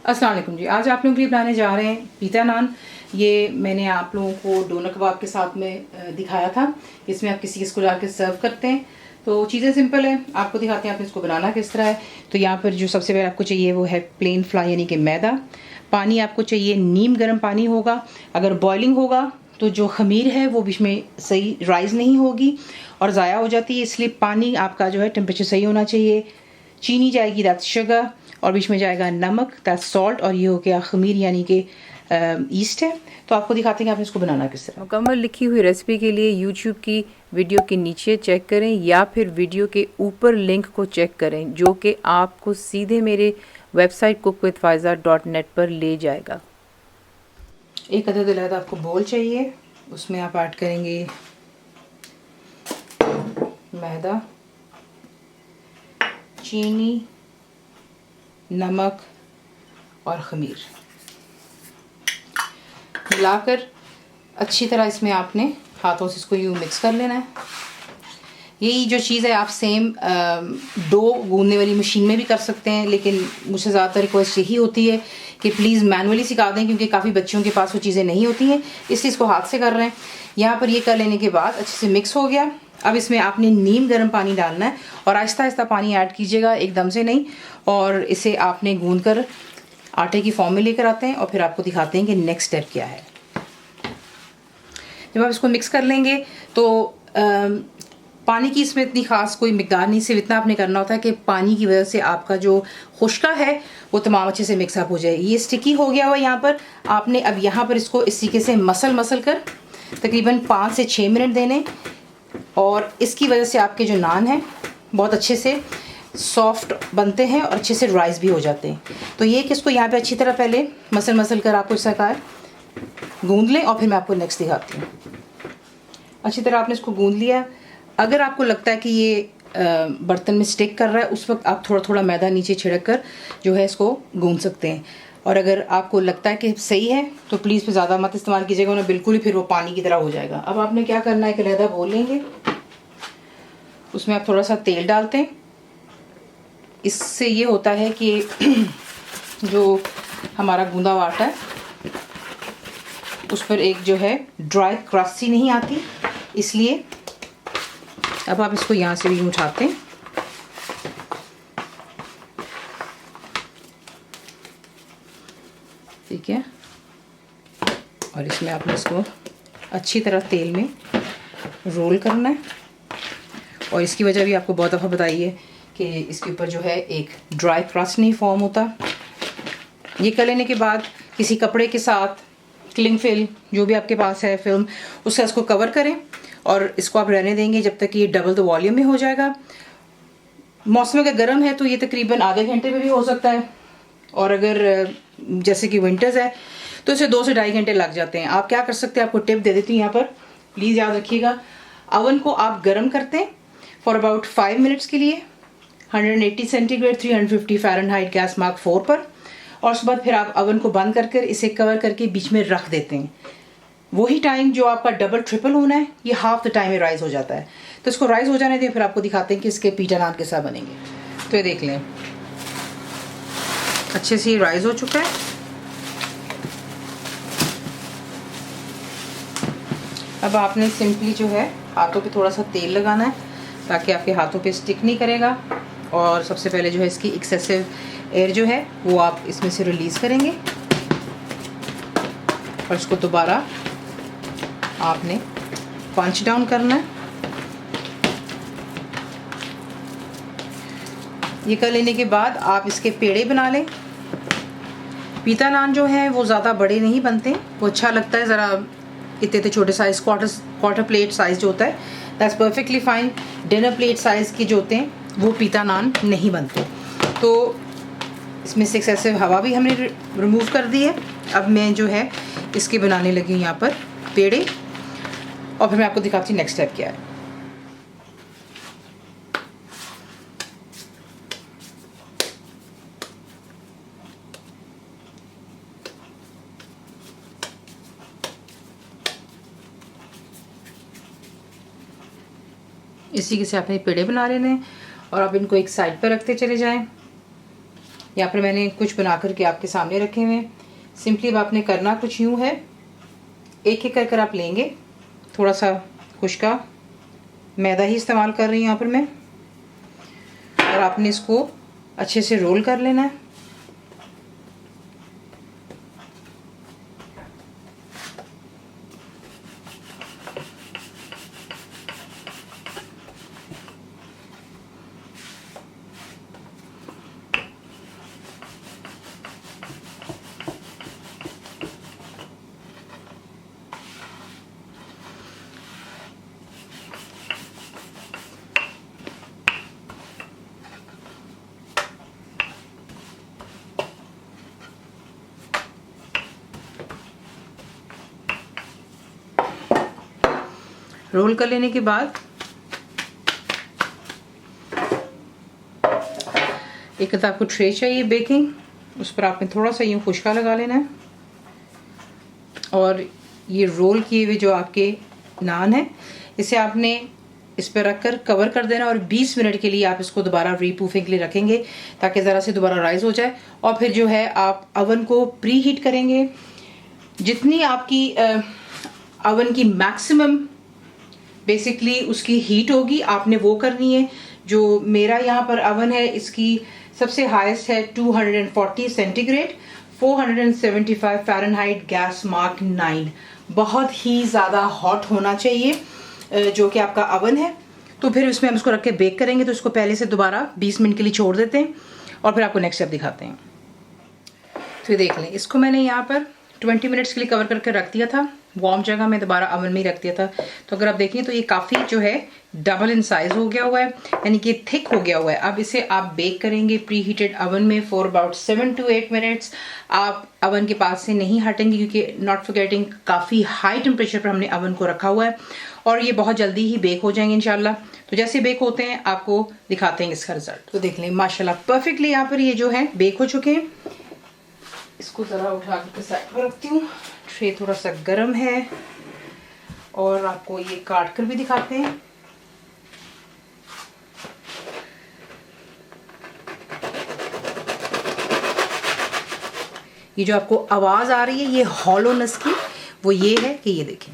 अस्सलाम वालेकुम जी। आज आप लोगों के लिए बनाने जा रहे हैं पीता नान। ये मैंने आप लोगों को डोनर कबाब के साथ में दिखाया था। इसमें आप किसी किस को डाल के सर्व करते हैं। तो चीज़ें सिंपल है, आपको दिखाते हैं आप इसको बनाना किस तरह है। तो यहाँ पर जो सबसे पहले आपको चाहिए वो है प्लेन फ्लाई यानी कि मैदा। पानी आपको चाहिए नीम गर्म पानी होगा। अगर बॉइलिंग होगा तो जो खमीर है वो बीच में सही राइज़ नहीं होगी और ज़ाया हो जाती है, इसलिए पानी आपका जो है टेम्परेचर सही होना चाहिए। चीनी जाएगी, दैट्स शुगर, और बीच में जाएगा नमक, दैट्स सॉल्ट, और ये हो गया खमीर यानी कि ईस्ट है। तो आपको दिखाते हैं कि आपने इसको बनाना किस तरह। मुकम्मल लिखी हुई रेसिपी के लिए यूट्यूब की वीडियो के नीचे चेक करें या फिर वीडियो के ऊपर लिंक को चेक करें, जो कि आपको सीधे मेरे वेबसाइट cookWithFaiza.net पर ले जाएगा। एक अदद अलग आपको बोल चाहिए, उसमें आप ऐड करेंगे मैदा, चीनी, नमक और खमीर मिलाकर अच्छी तरह इसमें आपने हाथों से इसको यूँ मिक्स कर लेना है। यही जो चीज़ है आप सेम डो गूंदने वाली मशीन में भी कर सकते हैं, लेकिन मुझसे ज़्यादातर रिक्वेस्ट यही होती है कि प्लीज़ मैनुअली सिखा दें, क्योंकि काफ़ी बच्चों के पास वो चीज़ें नहीं होती हैं, इसलिए इसको हाथ से कर रहे हैं। यहाँ पर ये कर लेने के बाद अच्छे से मिक्स हो गया। अब इसमें आपने नीम गर्म पानी डालना है और आहिस्ता आहिस्ता पानी ऐड कीजिएगा, एकदम से नहीं। और इसे आपने गूंद कर आटे की फॉर्म में लेकर आते हैं और फिर आपको दिखाते हैं कि नेक्स्ट स्टेप क्या है। जब आप इसको मिक्स कर लेंगे तो पानी की इसमें इतनी ख़ास कोई मिकदार नहीं, सिर्फ इतना आपने करना होता है कि पानी की वजह से आपका जो खुश्का है वो तमाम अच्छे से मिक्सअप हो जाए। ये स्टिकी हो गया हुआ यहाँ पर। आपने अब यहाँ पर इसको इस तरीके से मसल कर तकरीबन 5 से 6 मिनट देने, और इसकी वजह से आपके जो नान हैं बहुत अच्छे से सॉफ्ट बनते हैं और अच्छे से राइस भी हो जाते हैं। तो ये कि इसको यहाँ पे अच्छी तरह पहले मसल कर आपको इस प्रकार गूंद लें और फिर मैं आपको नेक्स्ट दिखाती हूँ। अच्छी तरह आपने इसको गूंद लिया। अगर आपको लगता है कि ये बर्तन में स्टिक कर रहा है, उस वक्त आप थोड़ा थोड़ा मैदा नीचे छिड़क कर जो है इसको गूंद सकते हैं। और अगर आपको लगता है कि सही है तो प्लीज़ फिर ज़्यादा मत इस्तेमाल कीजिएगा, वरना बिल्कुल ही फिर वो पानी की तरह हो जाएगा। अब आपने क्या करना है कि अलहदा बोल लेंगे, उसमें आप थोड़ा सा तेल डालते हैं। इससे ये होता है कि जो हमारा गूंदा हुआ आटा है उस पर एक जो है ड्राई क्रस्ट सी नहीं आती, इसलिए अब आप इसको यहाँ से भी उठाते हैं। ठीक है, और इसमें आपने इसको अच्छी तरह तेल में रोल करना है। और इसकी वजह भी आपको बहुत दफ़ा बताई है कि इसके ऊपर जो है एक ड्राई क्रस्ट नहीं फॉर्म होता। ये कर लेने के बाद किसी कपड़े के साथ क्लिंग फिल्म जो भी आपके पास है फिल्म, उससे इसको कवर करें और इसको आप रहने देंगे जब तक ये डबल द वॉल्यूम में हो जाएगा। मौसम अगर गर्म है तो ये तकरीबन आधे घंटे में भी हो सकता है, और अगर जैसे कि विंटर्स है तो इसे 2 से ढाई घंटे लग जाते हैं। आप क्या कर सकते हैं, आपको टिप दे देती हूँ यहाँ पर, प्लीज़ याद रखिएगा। अवन को आप गर्म करते हैं फॉर अबाउट 5 मिनट्स के लिए 180 सेंटीग्रेड 350 फ़ारेनहाइट गैस मार्क 4 पर, और उसके बाद फिर आप अवन को बंद कर इसे कवर करके बीच में रख देते हैं। वही टाइम जो आपका डबल ट्रिपल होना है, ये हाफ द टाइम में राइस हो जाता है। तो इसको राइस हो जाने दें, फिर आपको दिखाते हैं कि इसके पीटा नान के साथ बनेंगे। तो ये देख लें, अच्छे से राइस हो चुका है। अब आपने सिंपली जो है हाथों पे थोड़ा सा तेल लगाना है ताकि आपके हाथों पे स्टिक नहीं करेगा। और सबसे पहले जो है इसकी एक्सेसिव एयर जो है वो आप इसमें से रिलीज़ करेंगे और इसको दोबारा आपने पंच डाउन करना है। ये कर लेने के बाद आप इसके पेड़े बना लें। पीता नान जो है वो ज़्यादा बड़े नहीं बनते, वो अच्छा लगता है ज़रा इतने छोटे साइज़, क्वार्टर प्लेट साइज़ जो होता है that's perfectly fine. Dinner plate size के जो होते हैं वो पीता नान नहीं बनते। तो इसमें से एक्सेसिव हवा भी हमने रिमूव कर दी है। अब मैं जो है इसके बनाने लगी हूँ यहाँ पर पेड़े, और फिर मैं आपको दिखाती हूँ नेक्स्ट स्टेप क्या है। इसी के से आपने पेड़े बना लेने हैं और आप इनको एक साइड पर रखते चले जाएं। यहाँ पर मैंने कुछ बना करके आपके सामने रखे हुए हैं। सिंपली अब आपने करना कुछ यूँ है, एक एक कर आप लेंगे। थोड़ा सा खुश्का मैदा ही इस्तेमाल कर रही हूँ यहाँ पर मैं, और आपने इसको अच्छे से रोल कर लेना है। रोल कर लेने के बाद एक तो आपको ट्रे चाहिए बेकिंग, उस पर आपने थोड़ा सा यूँ खुश्का लगा लेना है, और ये रोल किए हुए जो आपके नान है इसे आपने इस पर रखकर कवर कर देना, और 20 मिनट के लिए आप इसको दोबारा रीप्रूफिंग के लिए रखेंगे ताकि ज़रा से दोबारा राइज हो जाए। और फिर जो है आप अवन को प्री हीट करेंगे। जितनी आपकी अवन की मैक्सिमम बेसिकली उसकी हीट होगी आपने वो करनी है। जो मेरा यहाँ पर अवन है इसकी सबसे हाईएस्ट है 240 सेंटीग्रेड, 475 फ़ारेनहाइट, गैस मार्क 9। बहुत ही ज़्यादा हॉट होना चाहिए जो कि आपका अवन है। तो फिर उसमें हम इसको रख के बेक करेंगे। तो इसको पहले से दोबारा 20 मिनट के लिए छोड़ देते हैं और फिर आपको नेक्स्ट स्टेप दिखाते हैं। तो ये देख लें, इसको मैंने यहाँ पर 20 मिनट्स के लिए कवर करके रख दिया था। वार्म जगह में दोबारा अवन में ही रख दिया था। तो अगर आप देखें तो ये काफ़ी जो है डबल इन साइज हो गया हुआ है, यानी कि थिक हो गया हुआ है। अब इसे आप बेक करेंगे प्री हीटेड अवन में फॉर अबाउट 7 to 8 मिनट्स। आप अवन के पास से नहीं हटेंगे क्योंकि नॉट फॉरगेटिंग काफ़ी हाई टेम्परेचर पर हमने अवन को रखा हुआ है, और ये बहुत जल्दी ही बेक हो जाएंगे इंशाल्लाह। तो जैसे बेक होते हैं आपको दिखाते हैं इसका रिजल्ट। तो देख लें माशाल्लाह परफेक्टली यहाँ पर ये जो है बेक हो चुके हैं। इसको ज़रा उठा कर साइड पर रखती हूँ। ट्रे थोड़ा सा गर्म है और आपको ये काट कर भी दिखाते हैं। ये जो आपको आवाज़ आ रही है ये हॉलोनेस की, वो ये है कि ये देखें,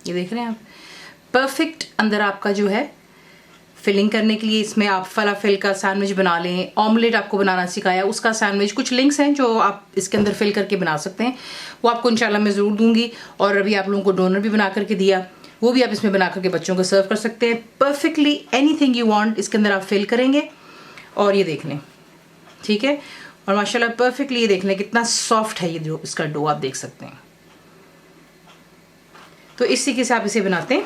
ये देख रहे हैं आप, परफेक्ट अंदर आपका जो है फिलिंग करने के लिए। इसमें आप फलाफिल का सैंडविच बना लें, ऑमलेट आपको बनाना सिखाया उसका सैंडविच, कुछ लिंक्स हैं जो आप इसके अंदर फिल करके बना सकते हैं, वो आपको इंशाल्लाह मैं ज़रूर दूंगी। और अभी आप लोगों को डोनर भी बना करके दिया, वो भी आप इसमें बना करके बच्चों को सर्व कर सकते हैं। परफेक्टली एनीथिंग यू वांट इसके अंदर आप फिल करेंगे, और ये देख लें, ठीक है। और माशाल्लाह परफेक्टली ये देख लें कितना सॉफ्ट है ये जो इसका डो, आप देख सकते हैं। तो इस तरीके से आप इसे बनाते हैं।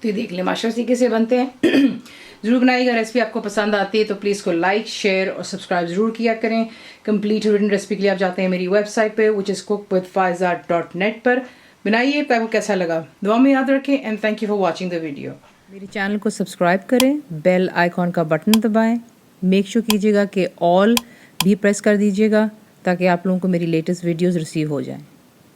तो ये देख लें माशाल्लाह तरीके से बनते हैं। ज़रूर बनाइएगा। रेसिपी आपको पसंद आती है तो प्लीज़ को लाइक, शेयर और सब्सक्राइब ज़रूर किया करें। कंप्लीट रिटन रेसिपी के लिए आप जाते हैं मेरी वेबसाइट पे विच इज़ cookwithfaiza.net पर। बनाइए, आपको कैसा लगा दुआ में याद रखें, and thank you for watching the video. मेरे चैनल को सब्सक्राइब करें, बेल आइकॉन का बटन दबाएं, मेक श्योर कीजिएगा कि ऑल भी प्रेस कर दीजिएगा ताकि आप लोगों को मेरी लेटेस्ट वीडियोज़ रिसीव हो जाएं।